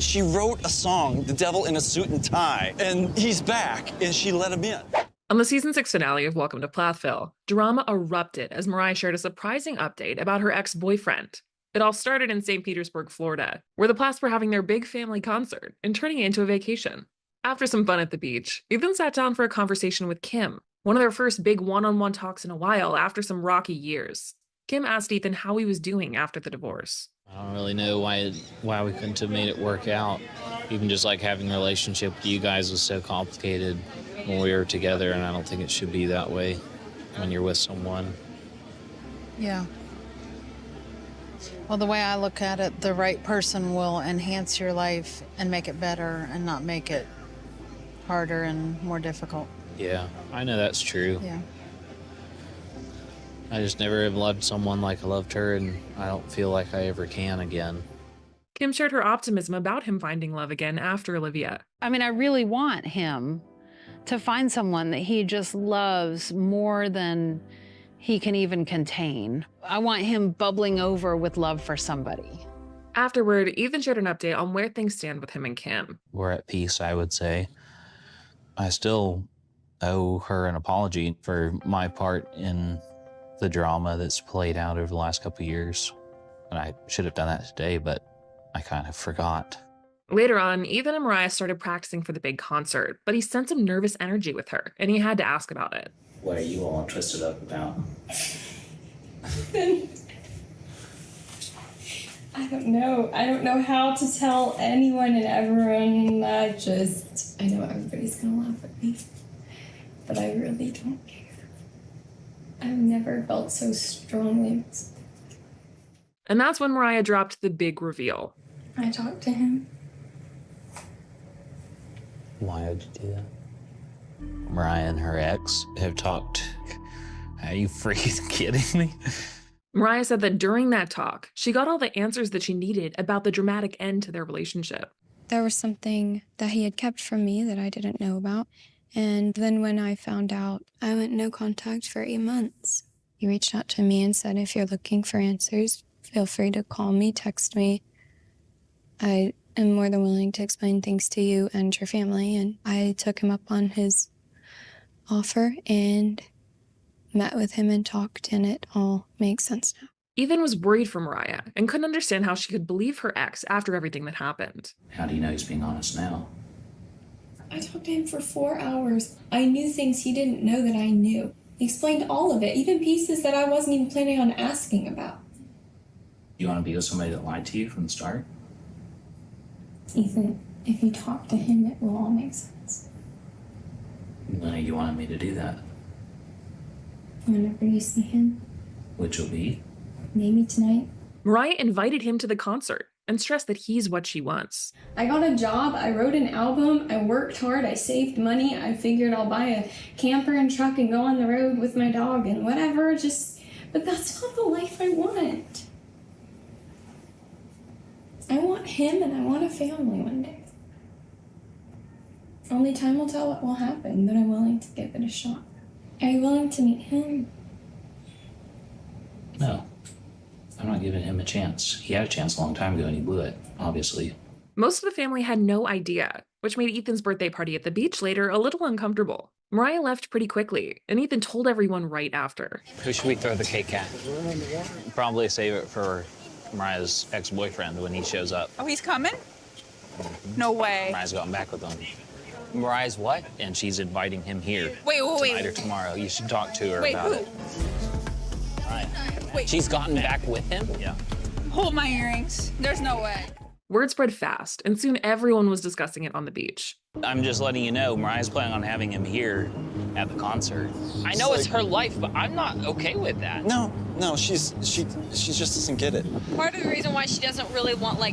She wrote a song, The Devil in a Suit and Tie, and he's back, and she let him in. On the season 6 finale of Welcome to Plathville, drama erupted as Mariah shared a surprising update about her ex-boyfriend. It all started in St. Petersburg, Florida, where the Plaths were having their big family concert and turning it into a vacation. After some fun at the beach, Ethan sat down for a conversation with Kim, one of their first big one-on-one talks in a while after some rocky years. Kim asked Ethan how he was doing after the divorce. I don't really know why we couldn't have made it work out. Even just like having a relationship with you guys was so complicated when we were together, and I don't think it should be that way when you're with someone. Yeah. Well, the way I look at it, the right person will enhance your life and make it better and not make it harder and more difficult. Yeah, I know that's true. Yeah. I just never have loved someone like I loved her, and I don't feel like I ever can again. Kim shared her optimism about him finding love again after Olivia. I mean, I really want him to find someone that he just loves more than he can even contain. I want him bubbling over with love for somebody. Afterward, Ethan shared an update on where things stand with him and Kim. We're at peace, I would say. I still owe her an apology for my part in the drama that's played out over the last couple of years. And I should have done that today, but I kind of forgot. Later on, Ethan and Mariah started practicing for the big concert, but he sensed some nervous energy with her, and he had to ask about it. What are you all twisted up about? I don't know. I don't know how to tell anyone and everyone. I know everybody's gonna laugh at me, but I really don't care. I've never felt so strongly. And that's when Mariah dropped the big reveal. I talked to him. Why would you do that? Mariah and her ex have talked. Are you freaking kidding me? Mariah said that during that talk, she got all the answers that she needed about the dramatic end to their relationship. There was something that he had kept from me that I didn't know about. And then when I found out, I went no contact for 8 months. He reached out to me and said, if you're looking for answers, feel free to call me, text me. I am more than willing to explain things to you and your family. And I took him up on his offer and met with him and talked, and it all makes sense now. Ethan was worried for Mariah and couldn't understand how she could believe her ex after everything that happened. How do you know he's being honest now? I talked to him for 4 hours. I knew things he didn't know that I knew. He explained all of it, even pieces that I wasn't even planning on asking about. You want to be with somebody that lied to you from the start? Ethan, if you talk to him, it will all make sense. No, you wanted me to do that. Whenever you see him. Which will be? Maybe tonight. Mariah invited him to the concert and stressed that he's what she wants. I got a job, I wrote an album, I worked hard, I saved money, I figured I'll buy a camper and truck and go on the road with my dog and whatever, but that's not the life I want. I want him and I want a family one day. Only time will tell what will happen, but I'm willing to give it a shot. Are you willing to meet him? No. I'm not giving him a chance. He had a chance a long time ago and he blew it, obviously. Most of the family had no idea, which made Ethan's birthday party at the beach later a little uncomfortable. Mariah left pretty quickly, and Ethan told everyone right after. Who should we throw the cake at? Probably save it for Mariah's ex-boyfriend when he shows up. Oh, he's coming? No way. Mariah's gotten back with him. Mariah's what? And she's inviting him here. Wait. Tonight or tomorrow. You should talk to her about it. Mariah. Wait. She's gotten back with him? Yeah. Hold my earrings. There's no way. Word spread fast, and soon everyone was discussing it on the beach. I'm just letting you know, Mariah's planning on having him here at the concert. I know it's her life, but I'm not okay with that. No, she just doesn't get it. Part of the reason why she doesn't really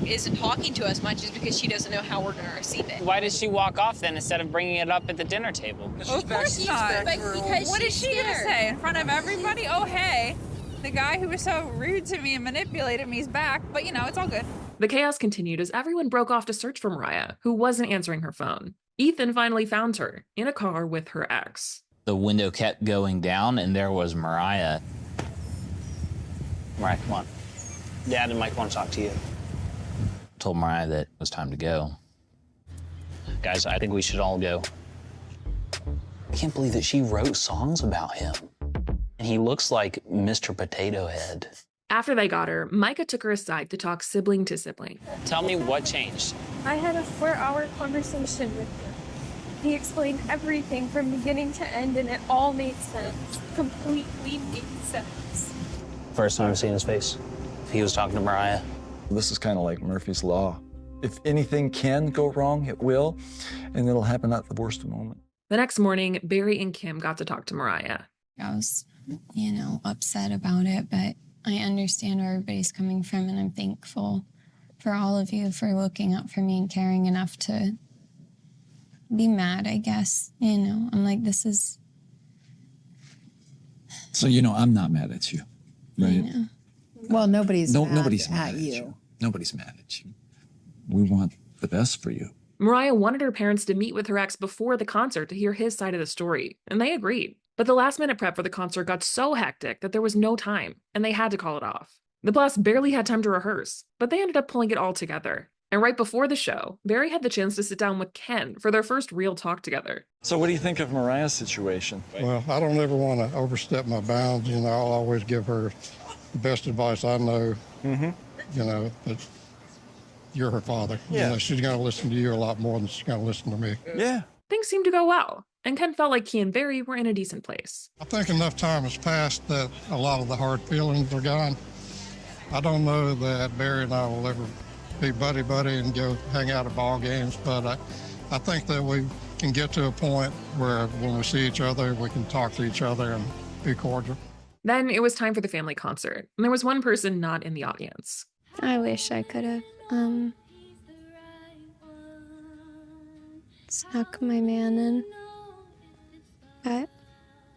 isn't talking to us much is because she doesn't know how we're going to receive it. Why did she walk off then instead of bringing it up at the dinner table? Well, of course not. What is she gonna say in front of everybody? Oh, hey, the guy who was so rude to me and manipulated me is back, but you know, it's all good. The chaos continued as everyone broke off to search for Mariah, who wasn't answering her phone. Ethan finally found her in a car with her ex. The window kept going down, and there was Mariah. Mariah, come on. Dad and Mike want to talk to you. told Mariah that it was time to go. Guys, I think we should all go. I can't believe that she wrote songs about him. And he looks like Mr. Potato Head. After they got her, Micah took her aside to talk sibling to sibling. Tell me what changed. I had a 4-hour conversation with him. He explained everything from beginning to end, and it all made sense. Completely made sense. First time I've seen his face. He was talking to Mariah. This is kind of like Murphy's Law. If anything can go wrong, it will, and it'll happen at the worst moment. The next morning, Barry and Kim got to talk to Mariah. I was, upset about it, but I understand where everybody's coming from, and I'm thankful for all of you for looking out for me and caring enough to be mad, I guess. I'm like, this is... So, I'm not mad at you, right? Well, nobody's nobody's mad at you. Nobody's mad at you. We want the best for you. Mariah wanted her parents to meet with her ex before the concert to hear his side of the story, and they agreed. But the last-minute prep for the concert got so hectic that there was no time, and they had to call it off. The Plus barely had time to rehearse, but they ended up pulling it all together. And right before the show, Barry had the chance to sit down with Ken for their first real talk together. So what do you think of Mariah's situation? Well, I don't ever want to overstep my bounds. I'll always give her the best advice I know. But you're her father. Yeah. She's going to listen to you a lot more than she's going to listen to me. Yeah. Things seemed to go well, and Ken felt like he and Barry were in a decent place. I think enough time has passed that a lot of the hard feelings are gone. I don't know that Barry and I will ever be buddy-buddy and go hang out at ball games, but I think that we can get to a point where when we see each other, we can talk to each other and be cordial. Then it was time for the family concert, and there was one person not in the audience. I wish I could have snuck my man in, but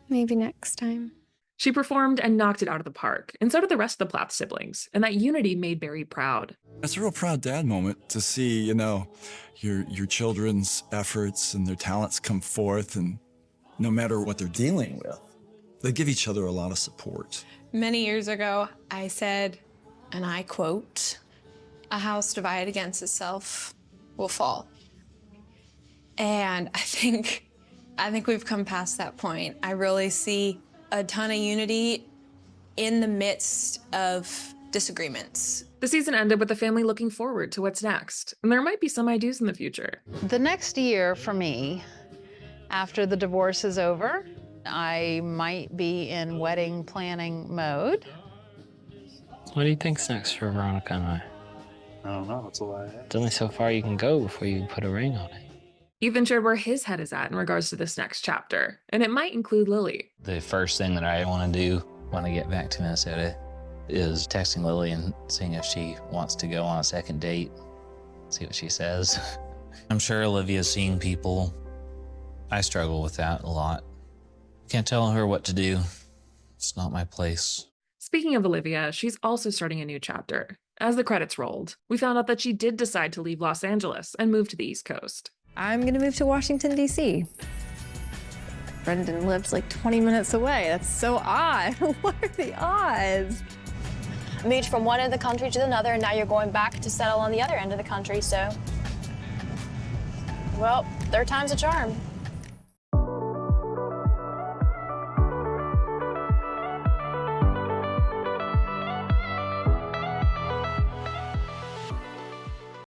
maybe next time. She performed and knocked it out of the park, and so did the rest of the Plath siblings, and that unity made Barry proud. It's a real proud dad moment to see, your children's efforts and their talents come forth, and no matter what they're dealing with, they give each other a lot of support. Many years ago, I said, and I quote, "A house divided against itself will fall." And I think we've come past that point. I really see a ton of unity in the midst of disagreements. The season ended with the family looking forward to what's next, and there might be some ideas in the future. The next year for me, after the divorce is over, I might be in wedding planning mode. What do you think's next for Veronica and I? I don't know. That's a lie. It's only so far you can go before you put a ring on it. Ethan shared where his head is at in regards to this next chapter, and it might include Lily. The first thing that I want to do when I get back to Minnesota is texting Lily and seeing if she wants to go on a second date, see what she says. I'm sure Olivia's seeing people. I struggle with that a lot. Can't tell her what to do. It's not my place. Speaking of Olivia, she's also starting a new chapter. As the credits rolled, we found out that she did decide to leave Los Angeles and move to the East Coast. I'm gonna move to Washington, D.C. Brendan lives like 20 minutes away. That's so odd. What are the odds? Moved from one end of the country to another, and now you're going back to settle on the other end of the country, so... Well, third time's a charm.